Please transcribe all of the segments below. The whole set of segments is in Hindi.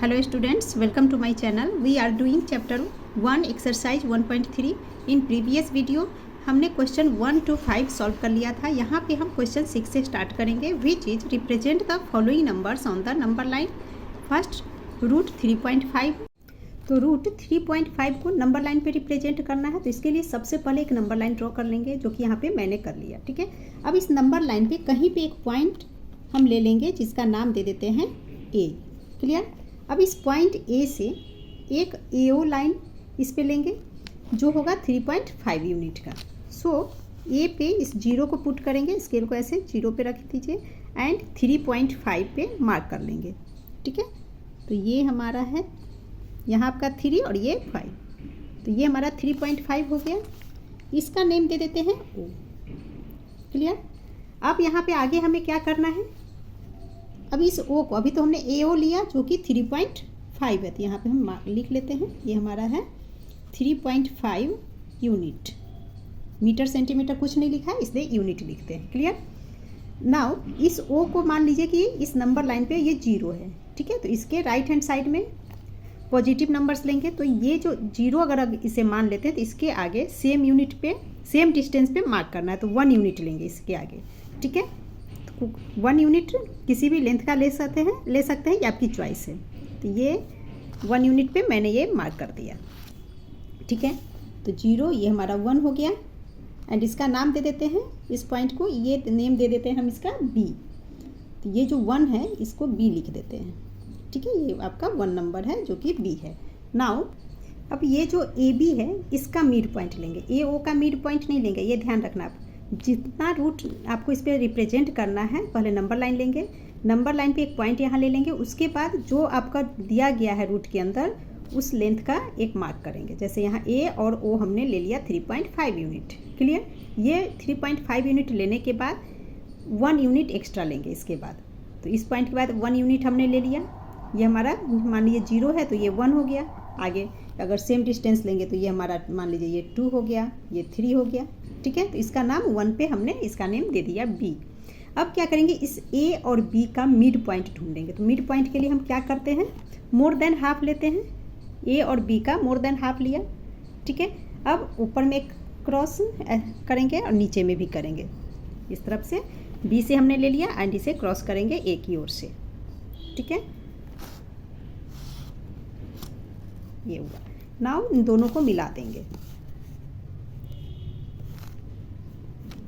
Hello students, welcome to my channel. We are doing chapter 1 exercise 1.3. In previous video हमने क्वेश्चन 1 to 5 सॉल्व कर लिया था. यहाँ पे हम क्वेश्चन 6 से स्टार्ट करेंगे. Which is represent the following numbers on the number line. First root 3.5. तो रूट 3.5 को नंबर लाइन पे रिप्रेजेंट करना है, तो इसके लिए सबसे पहले एक नंबर लाइन ड्रॉ कर लेंगे, जो कि यहाँ पे मैंने कर लिया. ठीक है, अब इस नंबर लाइन पे कहीं पे एक पॉइंट हम ले लेंगे जिसका नाम दे देते हैं ए. क्लियर. अब इस पॉइंट ए से एक एओ लाइन इस पे लेंगे जो होगा 3.5 यूनिट का. सो ए पे इस जीरो को पुट करेंगे, स्केल को ऐसे जीरो पे रख दीजिए एंड 3.5 पे मार्क कर लेंगे. ठीक है, तो ये हमारा है यहाँ आपका 3 और ये 5, तो ये हमारा 3.5 हो गया. इसका नेम दे देते हैं ओ. क्लियर. अब यहाँ पे आगे हमें क्या करना है, अभी इस ओ को, अभी तो हमने ए ओ लिया जो कि 3.5 है, तो यहाँ पे हम लिख लेते हैं ये हमारा है 3.5 यूनिट. मीटर सेंटीमीटर कुछ नहीं लिखा है, इसलिए यूनिट लिखते हैं. क्लियर. नाउ इस ओ को मान लीजिए कि इस नंबर लाइन पे ये जीरो है. ठीक है, तो इसके राइट हैंड साइड में पॉजिटिव नंबर्स लेंगे, तो ये जो जीरो अगर इसे मान लेते हैं तो इसके आगे सेम यूनिट पे, सेम डिस्टेंस पे मार्क करना है, तो 1 यूनिट लेंगे इसके आगे. ठीक है, 1 यूनिट किसी भी लेंथ का ले सकते हैं, ये आपकी चॉइस है. तो ये 1 यूनिट पे मैंने ये मार्क कर दिया. ठीक है, तो जीरो ये हमारा 1 हो गया एंड इसका नाम दे देते हैं इस पॉइंट को, ये नेम दे देते हैं हम इसका बी. तो ये जो 1 है इसको बी लिख देते हैं. ठीक है, ये आपका 1 नंबर है जो कि बी है. नाउ अब ये जो ए बी है इसका मिड पॉइंट लेंगे, ए ओ का मिड पॉइंट नहीं लेंगे, ये ध्यान रखना. आप जितना रूट आपको इस पर रिप्रेजेंट करना है, पहले नंबर लाइन लेंगे, नंबर लाइन पे एक पॉइंट यहाँ ले लेंगे, उसके बाद जो आपका दिया गया है रूट के अंदर उस लेंथ का एक मार्क करेंगे. जैसे यहाँ ए और ओ हमने ले लिया 3.5 यूनिट. क्लियर. ये 3.5 यूनिट लेने के बाद 1 यूनिट एक्स्ट्रा लेंगे इसके बाद. तो इस पॉइंट के बाद 1 यूनिट हमने ले लिया, ये हमारा मान लीजिए 0 है तो ये 1 हो गया. आगे अगर सेम डिस्टेंस लेंगे तो ये हमारा मान लीजिए ये 2 हो गया, ये 3 हो गया. ठीक है, तो इसका नाम 1 पे हमने इसका नेम दे दिया बी. अब क्या करेंगे, इस ए और बी का मिड पॉइंट ढूंढेंगे. तो मिड पॉइंट के लिए हम क्या करते हैं, मोर देन हाफ लेते हैं. ए और बी का मोर देन हाफ लिया. ठीक है, अब ऊपर में एक क्रॉस करेंगे और नीचे में भी करेंगे. इस तरफ से बी से हमने ले लिया एंड इसे क्रॉस करेंगे ए की ओर से. ठीक है, ये हुआ. नाउ इन दोनों को मिला देंगे,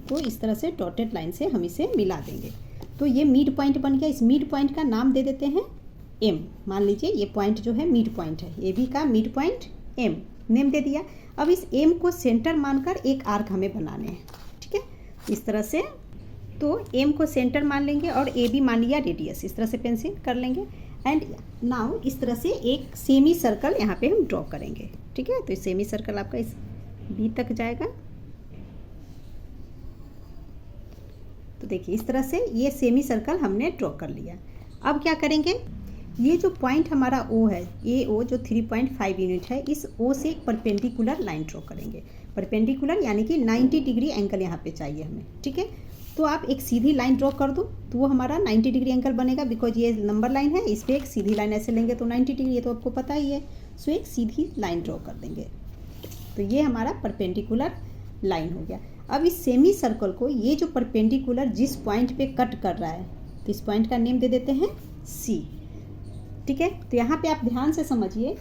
तो इस तरह से डॉटेड लाइन से हम इसे मिला देंगे. तो ये मिड पॉइंट बन गया. इस मिड पॉइंट का नाम दे देते हैं एम. मान लीजिए ये पॉइंट जो है मिड पॉइंट है, ए बी का मिड पॉइंट एम नेम दे दिया. अब इस एम को सेंटर मानकर एक आर्क हमें बनाने हैं. ठीक है, इस तरह से. तो एम को सेंटर मान लेंगे और ए बी मान लिया रेडियस, इस तरह से पेंसिल कर लेंगे एंड नाउ इस तरह से एक सेमी सर्कल यहाँ पे हम ड्रॉ करेंगे. ठीक है, तो सेमी सर्कल आपका इस बी तक जाएगा. तो देखिए इस तरह से ये सेमी सर्कल हमने ड्रॉ कर लिया. अब क्या करेंगे, ये जो पॉइंट हमारा ओ है, ए ओ जो 3.5 यूनिट है, इस ओ से एक परपेंडिकुलर लाइन ड्रॉ करेंगे. परपेंडिकुलर यानी कि 90 डिग्री एंगल यहाँ पे चाहिए हमें. ठीक है, तो आप एक सीधी लाइन ड्रॉ कर दो तो वो हमारा 90 डिग्री एंगल बनेगा. बिकॉज ये नंबर लाइन है, इस पर एक सीधी लाइन ऐसे लेंगे तो 90 डिग्री, ये तो आपको पता ही है. सो एक सीधी लाइन ड्रॉ कर देंगे, तो ये हमारा परपेंडिकुलर लाइन हो गया. अब इस सेमी सर्कल को, ये जो परपेंडिकुलर जिस पॉइंट पे कट कर रहा है, तो इस पॉइंट का नेम दे देते हैं सी. ठीक है, तो यहाँ पे आप ध्यान से समझिए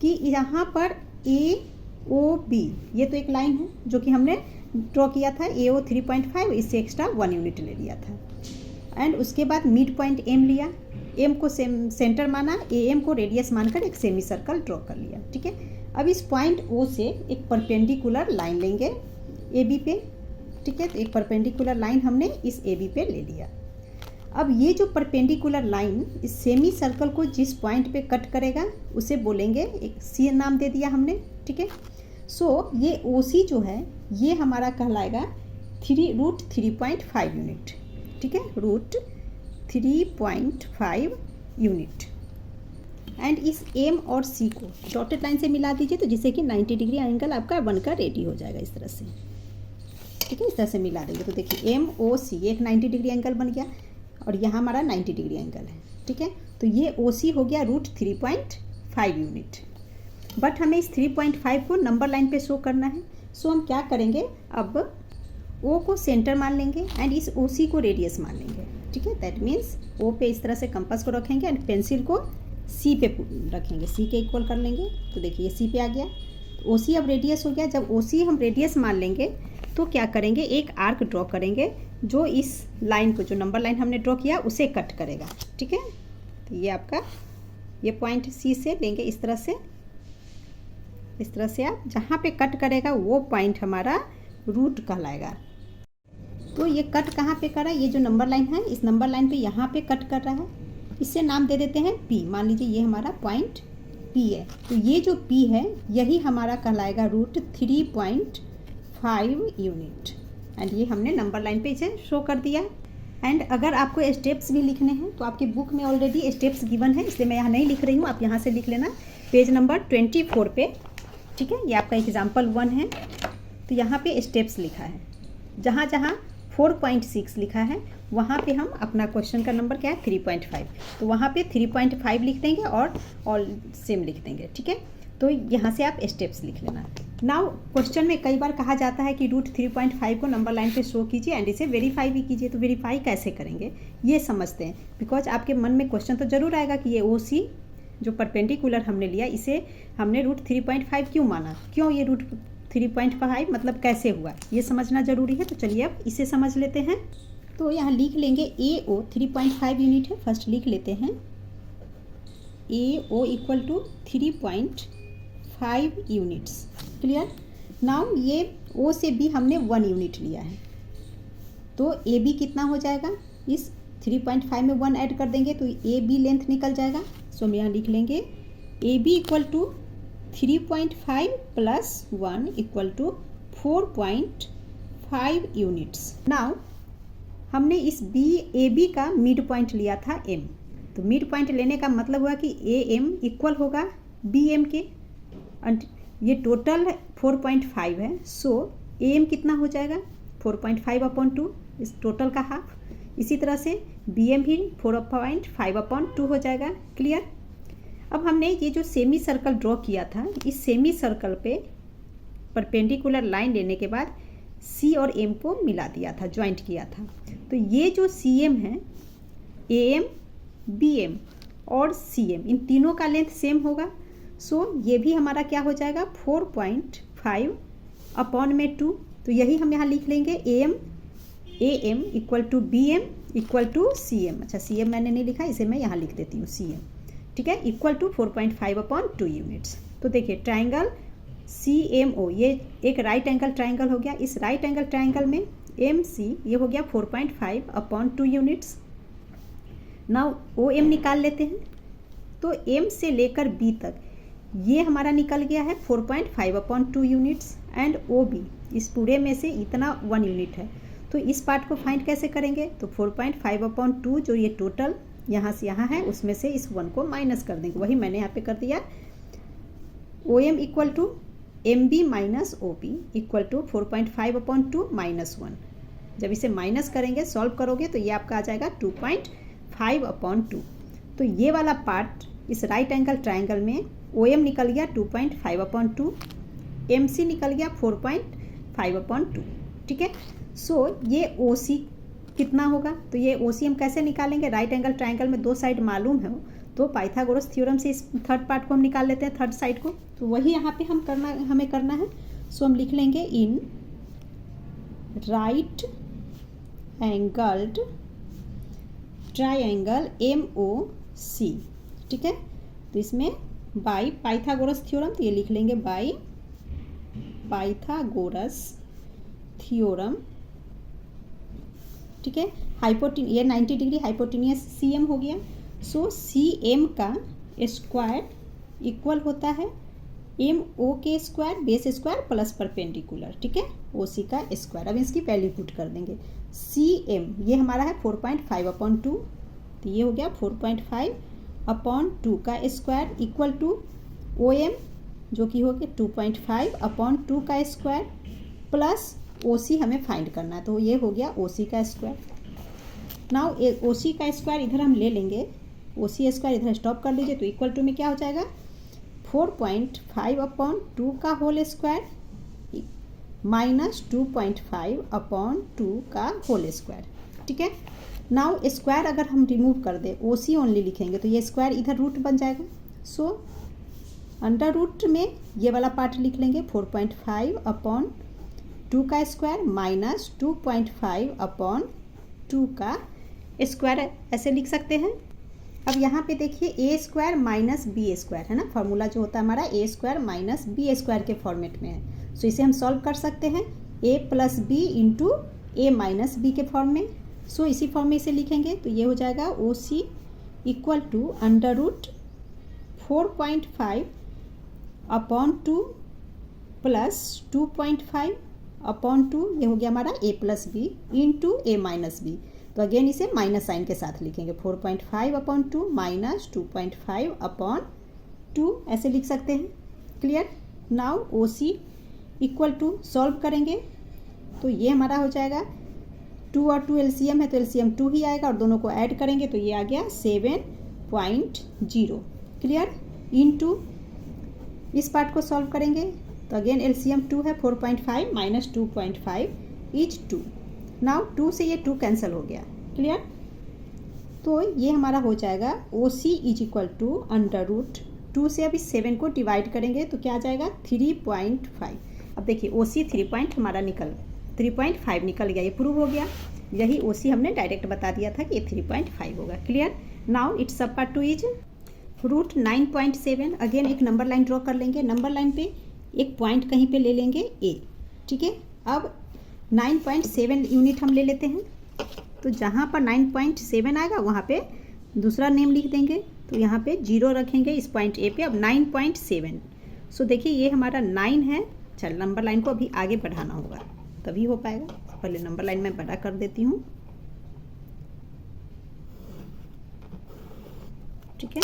कि यहाँ पर ए ओ बी, ये तो एक लाइन है जो कि हमने ड्रॉ किया था. ए ओ 3.5, इससे एक्स्ट्रा 1 यूनिट ले लिया था एंड उसके बाद मिड पॉइंट एम लिया, एम को सेंटर माना, ए एम को रेडियस मानकर एक सेमी सर्कल ड्रॉ कर लिया. ठीक है, अब इस पॉइंट ओ से एक परपेंडिकुलर लाइन लेंगे ए बी पे. ठीक है, तो एक परपेंडिकुलर लाइन हमने इस ए बी पे ले लिया. अब ये जो परपेंडिकुलर लाइन इस सेमी सर्कल को जिस पॉइंट पे कट करेगा उसे बोलेंगे, एक सी नाम दे दिया हमने. ठीक है, सो ये ओ सी जो है ये हमारा कहलाएगा रूट 3.5 यूनिट. ठीक है, रूट 3.5 यूनिट. एंड इस एम और सी को डॉटेड लाइन से मिला दीजिए, तो जिससे कि 90 डिग्री एंगल आपका बनकर रेडी हो जाएगा इस तरह से. ठीक है, इस तरह से मिला देंगे तो देखिए एम ओ सी एक 90 डिग्री एंगल बन गया और यहाँ हमारा 90 डिग्री एंगल है. ठीक है, तो ये OC हो गया √3.5 यूनिट। बट हमें इस 3.5 को नंबर लाइन पे शो करना है। सो हम क्या करेंगे, अब O को सेंटर मान लेंगे एंड इस OC को रेडियस मान लेंगे। ठीक है, दैट मीन्स O पे इस तरह से कंपास को रखेंगे एंड पेंसिल को C पे रखेंगे, C के इक्वल कर लेंगे। तो देखिए C पे आ गया, तो OC अब रेडियस हो गया। जब OC हम रेडियस मान लेंगे तो क्या करेंगे, एक आर्क ड्रॉ करेंगे जो इस लाइन को, जो नंबर लाइन हमने ड्रॉ किया उसे कट करेगा। ठीक है, तो ये आपका ये पॉइंट C से लेंगे इस तरह से आप जहाँ पे कट करेगा वो पॉइंट हमारा रूट कहलाएगा। तो ये कट कहाँ पे कर रहा है, ये जो नंबर लाइन है इस नंबर लाइन पे यहाँ पे कट कर रहा है, इससे नाम दे देते हैं P। मान लीजिए ये हमारा पॉइंट P है, तो ये जो P है यही हमारा कहलाएगा √3.5 यूनिट। एंड ये हमने नंबर लाइन पे इसे शो कर दिया। एंड अगर आपको स्टेप्स भी लिखने हैं तो आपकी बुक में ऑलरेडी स्टेप्स गिवन है, इसलिए मैं यहाँ नहीं लिख रही हूँ, आप यहाँ से लिख लेना पेज नंबर 24 पे। ठीक है, ये आपका एग्जाम्पल 1 है। तो यहाँ पे स्टेप्स लिखा है, जहाँ जहाँ 4.6 लिखा है वहाँ पे हम अपना क्वेश्चन का नंबर क्या है 3.5, तो वहाँ पे 3.5 लिख देंगे और ऑल सेम लिख देंगे। ठीक है, तो यहाँ से आप स्टेप्स लिख लेना। नाउ क्वेश्चन में कई बार कहा जाता है कि √3.5 को नंबर लाइन पे शो कीजिए एंड इसे वेरीफाई भी कीजिए। तो वेरीफाई कैसे करेंगे ये समझते हैं, बिकॉज आपके मन में क्वेश्चन तो जरूर आएगा कि ये OC जो परपेंडिकुलर हमने लिया इसे हमने √3.5 क्यों माना, क्यों ये √3.5 मतलब कैसे हुआ, ये समझना जरूरी है। तो चलिए अब इसे समझ लेते हैं। तो यहाँ लिख लेंगे AO 3.5 यूनिट है, फर्स्ट लिख लेते हैं AO equal to 3.5 units. Clear. Now ये O से B हमने 1 यूनिट लिया है, तो AB कितना हो जाएगा, इस 3.5 में 1 ऐड कर देंगे तो AB लेंथ निकल जाएगा। सो हम यहाँ लिख लेंगे AB equal to 3.5 plus 1 equal to 4.5 units. Now हमने इस AB का मिड पॉइंट लिया था M, तो मिड पॉइंट लेने का मतलब हुआ कि AM इक्वल होगा BM के, एंड ये टोटल 4.5 है। सो AM कितना हो जाएगा 4.5/2, इस टोटल का हाफ। इसी तरह से BM भी 4.5/2 हो जाएगा। क्लियर। अब हमने ये जो सेमी सर्कल ड्रॉ किया था, इस सेमी सर्कल पे परपेंडिकुलर लाइन लेने के बाद C और M को मिला दिया था, ज्वाइंट किया था। तो ये जो CM है, AM, BM और CM इन तीनों का लेंथ सेम होगा। सो ये भी हमारा क्या हो जाएगा 4.5/2। तो यही हम यहाँ लिख लेंगे AM equal to BM equal to CM। अच्छा, CM मैंने नहीं लिखा, इसे मैं यहाँ लिख देती हूँ CM। ठीक है, इक्वल टू 4.5/2 यूनिट्स। तो देखिए ट्राइंगल CMO ये एक राइट एंगल ट्राइंगल हो गया। इस राइट एंगल ट्राइंगल में MC ये हो गया 4.5/2 यूनिट्स। नाउ OM निकाल लेते हैं। तो M से लेकर B तक ये हमारा निकल गया है 4.5/2 यूनिट्स एंड OB इस पूरे में से इतना 1 यूनिट है। तो इस पार्ट को फाइंड कैसे करेंगे, तो 4.5/2 जो ये टोटल यहाँ से यहाँ है उसमें से इस 1 को माइनस कर देंगे, वही मैंने यहाँ पे कर दिया। OM equal to MB minus OB equal to 4.5/2 minus 1। जब इसे माइनस करेंगे, सॉल्व करोगे तो ये आपका आ जाएगा 2.5/2। तो ये वाला पार्ट इस राइट एंगल ट्राइंगल में OM निकल गया 2.5/2, MC निकल गया 4.5/2। ठीक है। सो ये OC कितना होगा, तो ये OC हम कैसे निकालेंगे, राइट एंगल ट्राइंगल में दो साइड मालूम है तो पाइथागोरस थ्योरम से इस थर्ड पार्ट को हम निकाल लेते हैं, थर्ड साइड को। तो वही यहाँ पे हमें करना है। सो हम लिख लेंगे in right angled triangle MOC। ठीक है, तो इसमें बाई पाइथागोरस थ्योरम, तो ये लिख लेंगे बाई पाइथागोरस थ्योरम। ठीक है, ये 90 डिग्री हाइपोटेनियस CM हो गया। सो CM का स्क्वायर इक्वल होता है MO के square base square plus perpendicular. ठीक है, OC का स्क्वायर। अब इसकी वैल्यू पुट कर देंगे। CM ये हमारा है 4.5/2, तो ये हो गया 4.5/2 का स्क्वायर इक्वल टू OM जो कि हो गया 2.5/2 का स्क्वायर प्लस OC हमें फाइंड करना है, तो ये हो गया OC का स्क्वायर। नाउ OC का स्क्वायर इधर हम ले लेंगे ओ सी स्क्वायर इधर स्टॉप कर लीजिए, तो इक्वल टू में क्या हो जाएगा 4.5 अपॉन 2 का होल स्क्वायर माइनस 2.5 अपॉन 2 का होल स्क्वायर। ठीक है, नाउ स्क्वायर अगर हम रिमूव कर दें, ओ सी ओनली लिखेंगे तो ये स्क्वायर इधर रूट बन जाएगा। सो अंडर रूट में ये वाला पार्ट लिख लेंगे 4.5 अपॉन 2 का स्क्वायर माइनस 2.5 अपॉन 2 का स्क्वायर, ऐसे लिख सकते हैं। अब यहाँ पे देखिए ए स्क्वायर माइनस बी स्क्वायर है ना, फार्मूला जो होता है हमारा ए स्क्वायर माइनस बी स्क्वायर के फॉर्मेट में है। सो इसे हम सॉल्व कर सकते हैं ए plus B into A minus B के फॉर्म में। सो इसी फॉर्म में इसे लिखेंगे तो ये हो जाएगा O C equal to under root 4.5 upon 2 plus 2.5 upon 2, ये हो गया हमारा A plus B into A minus B. तो अगेन इसे माइनस साइन के साथ लिखेंगे 4.5 अपॉन 2 माइनस 2.5 अपॉन 2, ऐसे लिख सकते हैं। Clear. Now O C equal to solve करेंगे तो ये हमारा हो जाएगा 2 और 2 एलसीएम है तो एलसीएम 2 ही आएगा और दोनों को ऐड करेंगे तो ये आ गया 7.0। क्लियर। इनटू इस पार्ट को सॉल्व करेंगे तो अगेन एलसीएम 2 है, 4.5 माइनस 2.5 इज 2। नाउ 2 से ये 2 कैंसिल हो गया। क्लियर। तो ये हमारा हो जाएगा O C is equal to under root 2 से अभी 7 को डिवाइड करेंगे तो क्या आ जाएगा 3.5। अब देखिए ओ सी 3.5 निकल गया, ये प्रूव हो गया। यही ओ सी हमने डायरेक्ट बता दिया था कि ये 3.5 होगा। क्लियर। नाउ इट्स सब पार्ट 2 इज रूट 9.7। अगेन एक नंबर लाइन ड्रॉ कर लेंगे, नंबर लाइन पे एक पॉइंट कहीं पे ले लेंगे ए। ठीक है, अब 9.7 यूनिट हम ले लेते हैं तो जहाँ पर 9.7 आएगा वहाँ पे दूसरा नेम लिख देंगे, तो यहाँ पे 0 रखेंगे इस पॉइंट ए पे। अब 9.7, सो देखिए ये हमारा 9 है। चल नंबर लाइन को अभी आगे बढ़ाना होगा तभी हो पाएगा। पहले नंबर लाइन में बड़ा कर देती हूँ। ठीक है,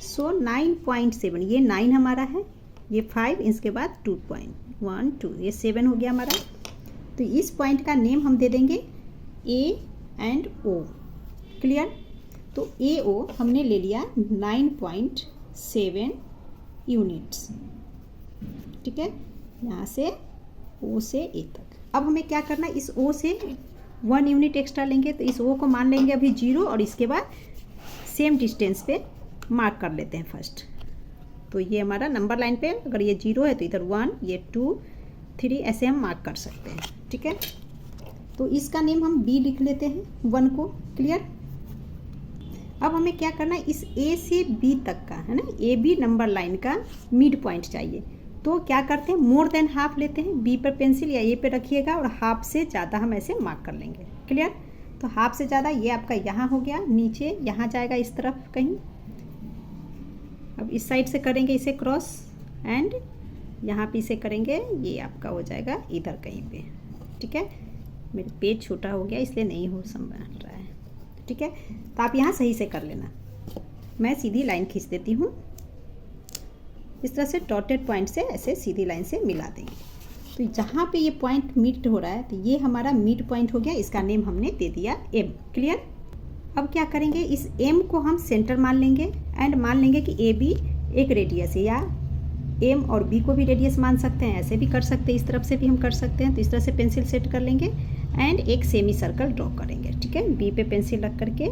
सो 9.7, ये 9 हमारा है, ये 5, इसके बाद 2.12, ये 7 हो गया हमारा। तो इस पॉइंट का नेम हम दे देंगे ए एंड ओ। क्लियर। तो ए ओ हमने ले लिया 9.7 यूनिट्स। ठीक है, यहाँ से ओ से ए तक। अब हमें क्या करना है, इस ओ से 1 यूनिट एक्स्ट्रा लेंगे तो इस ओ को मान लेंगे अभी 0 और इसके बाद सेम डिस्टेंस पे मार्क कर लेते हैं फर्स्ट। तो ये हमारा नंबर लाइन पे अगर ये 0 है तो इधर 1, ये 2, 3 ऐसे हम मार्क कर सकते हैं। ठीक है, तो इसका नेम हम बी लिख लेते हैं 1 को। क्लियर। अब हमें क्या करना है, इस ए से बी तक का है ना, ए बी नंबर लाइन का मिड पॉइंट चाहिए। तो क्या करते हैं, मोर देन हाफ लेते हैं, बी पर पेंसिल या ए पे रखिएगा और हाफ से ज़्यादा हम ऐसे मार्क कर लेंगे। क्लियर। तो हाफ से ज़्यादा ये आपका यहाँ हो गया, नीचे यहाँ जाएगा इस तरफ कहीं। अब इस साइड से करेंगे इसे क्रॉस एंड यहाँ पे इसे करेंगे, ये आपका हो जाएगा इधर कहीं पे। ठीक है, मेरे पेज छोटा हो गया इसलिए नहीं हो संभाल रहा है। ठीक है, तो आप यहाँ सही से कर लेना। मैं सीधी लाइन खींच देती हूँ, इस तरह से डॉटेड पॉइंट से ऐसे सीधी लाइन से मिला देंगे। तो जहाँ पे ये पॉइंट मीट हो रहा है तो ये हमारा मिड पॉइंट हो गया, इसका नेम हमने दे दिया एम। क्लियर। अब क्या करेंगे, इस एम को हम सेंटर मान लेंगे एंड मान लेंगे कि ए बी एक रेडियस है, या एम और बी को भी रेडियस मान सकते हैं, ऐसे भी कर सकते हैं, इस तरफ से भी हम कर सकते हैं। तो इस तरह से पेंसिल सेट कर लेंगे एंड एक सेमी सर्कल ड्रॉ करेंगे। ठीक है, बी पे पेंसिल रख करके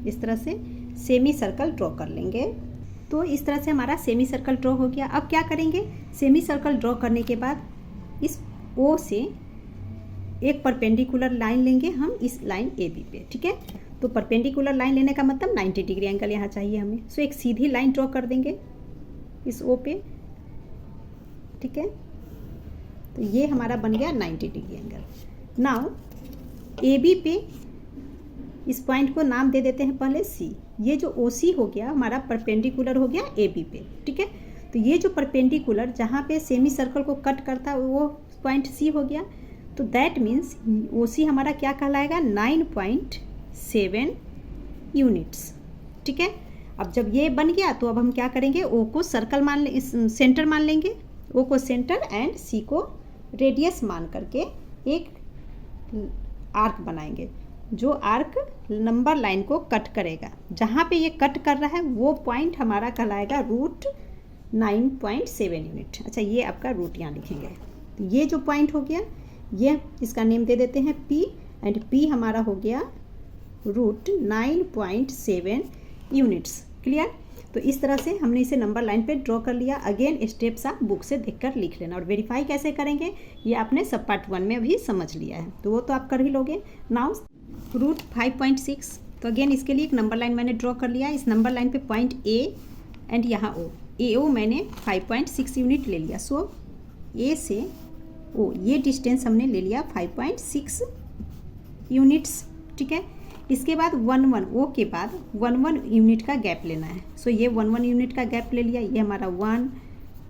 इस तरह से सेमी सर्कल ड्रॉ कर लेंगे। तो इस तरह से हमारा सेमी सर्कल ड्रॉ हो गया। अब क्या करेंगे, सेमी सर्कल ड्रॉ करने के बाद इस ओ से एक परपेंडिकुलर लाइन लेंगे हम इस लाइन ए बी पे। ठीक है, तो परपेंडिकुलर लाइन लेने का मतलब 90 डिग्री एंगल यहाँ चाहिए हमें। सो एक सीधी लाइन ड्रॉ कर देंगे इस ओ पे। ठीक है, तो ये हमारा बन गया 90 degree angle. Now A B पे इस पॉइंट को नाम दे देते हैं पहले सी। ये जो ओ सी हो गया हमारा परपेंडिकुलर हो गया ए बी पे। ठीक है, तो ये जो परपेंडिकुलर जहाँ पे सेमी सर्कल को कट करता है वो पॉइंट सी हो गया। तो दैट मीन्स ओ सी हमारा क्या कहलाएगा, 9.7 यूनिट्स। ठीक है, अब जब ये बन गया तो अब हम क्या करेंगे, ओ को सर्कल मान ले, सेंटर मान लेंगे, ओ को सेंटर एंड सी को रेडियस मान करके एक आर्क बनाएंगे, जो आर्क नंबर लाइन को कट करेगा। जहाँ पे ये कट कर रहा है वो पॉइंट हमारा कहलाएगा रूट 9.7 यूनिट। अच्छा, ये आपका रूट यहाँ लिखेंगे। तो ये जो पॉइंट हो गया, ये इसका नेम दे देते हैं P, एंड P हमारा हो गया रूट 9.7 यूनिट्स। क्लियर? तो इस तरह से हमने इसे नंबर लाइन पे ड्रॉ कर लिया। अगेन स्टेप्स आप बुक से देखकर लिख लेना, और वेरीफाई कैसे करेंगे ये आपने सब पार्ट 1 में भी समझ लिया है, तो वो तो आप कर ही लोगे। नाउ रूट 5.6, तो अगेन इसके लिए एक नंबर लाइन मैंने ड्रॉ कर लिया। इस नंबर लाइन पे पॉइंट A एंड यहाँ O मैंने 5.6 यूनिट ले लिया। सो A से O ये डिस्टेंस हमने ले लिया 5.6 यूनिट्स। ठीक है, इसके बाद 1 O के बाद 1 यूनिट का गैप लेना है। सो ये 1 यूनिट का गैप ले लिया। ये हमारा 1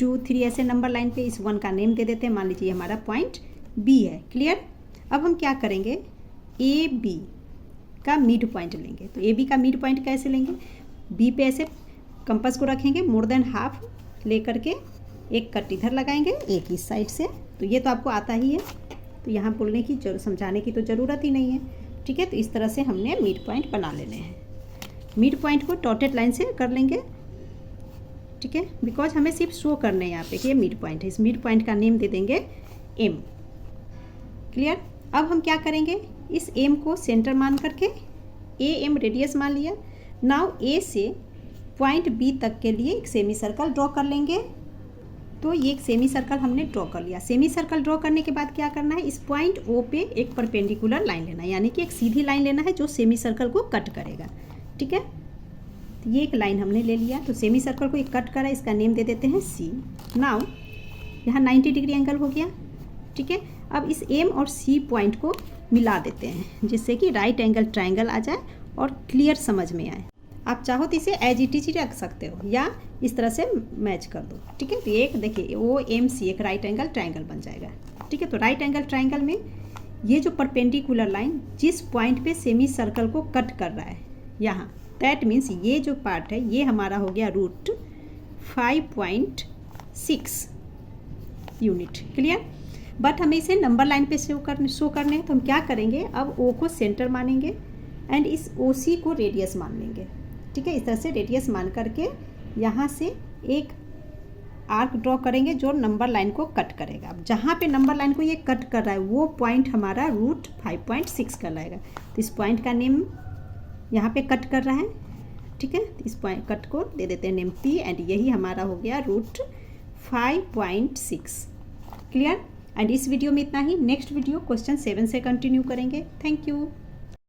2 3 ऐसे नंबर लाइन पे इस 1 का नेम दे देते हैं। मान लीजिए हमारा पॉइंट B है। क्लियर? अब हम क्या करेंगे, AB का मिड पॉइंट लेंगे। तो AB का मिड पॉइंट कैसे लेंगे, B पे ऐसे कंपास को रखेंगे, मोर देन हाफ लेकर के एक कट इधर लगाएंगे, एक इस साइड से। तो ये तो आपको आता ही है, तो यहाँ बोलने की समझाने की तो ज़रूरत ही नहीं है। ठीक है, तो इस तरह से हमने मिड पॉइंट बना लेने हैं। मिड पॉइंट को डॉटेड लाइन से कर लेंगे। ठीक है, बिकॉज हमें सिर्फ शो करने हैं यहाँ पे कि ये मिड पॉइंट है। इस मिड पॉइंट का नेम दे देंगे M। क्लियर? अब हम क्या करेंगे, इस M को सेंटर मान करके AM रेडियस मान लिया। नाउ A से पॉइंट B तक के लिए एक सेमी सर्कल ड्रॉ कर लेंगे। तो ये एक सेमी सर्कल हमने ड्रॉ कर लिया। सेमी सर्कल ड्रॉ करने के बाद क्या करना है, इस पॉइंट O पे एक परपेंडिकुलर लाइन लेना है, यानी कि एक सीधी लाइन लेना है जो सेमी सर्कल को कट करेगा। ठीक है, तो ये एक लाइन हमने ले लिया। तो सेमी सर्कल को एक कट करा, इसका नेम दे देते हैं C। नाउ यहाँ 90 डिग्री एंगल हो गया। ठीक है, अब इस M और C पॉइंट को मिला देते हैं, जिससे कि राइट एंगल ट्राइंगल आ जाए और क्लियर समझ में आए। आप चाहो तो इसे एज इट इज रख सकते हो या इस तरह से मैच कर दो। ठीक है, तो एक देखिए OMC एक राइट एंगल ट्राइंगल बन जाएगा। ठीक है, तो राइट एंगल ट्राइंगल में ये जो परपेंडिकुलर लाइन जिस पॉइंट पे सेमी सर्कल को कट कर रहा है यहाँ, दैट मीन्स ये जो पार्ट है ये हमारा हो गया रूट 5.6 यूनिट। क्लियर? बट हमें इसे नंबर लाइन पे शो करने हैं, तो हम क्या करेंगे, अब O को सेंटर मानेंगे एंड इस OC को रेडियस मान लेंगे। ठीक है, इस तरह से रेडियस मान करके यहाँ से एक आर्क ड्रॉ करेंगे जो नंबर लाइन को कट करेगा। अब जहाँ पे नंबर लाइन को ये कट कर रहा है वो पॉइंट हमारा रूट 5.6 कहलाएगा। तो इस पॉइंट का नेम यहाँ पे कट कर रहा है। ठीक है, इस पॉइंट कट को दे देते हैं नेम P, एंड यही हमारा हो गया रूट 5.6। क्लियर? एंड इस वीडियो में इतना ही। नेक्स्ट वीडियो क्वेश्चन 7 से कंटिन्यू करेंगे। Thank you.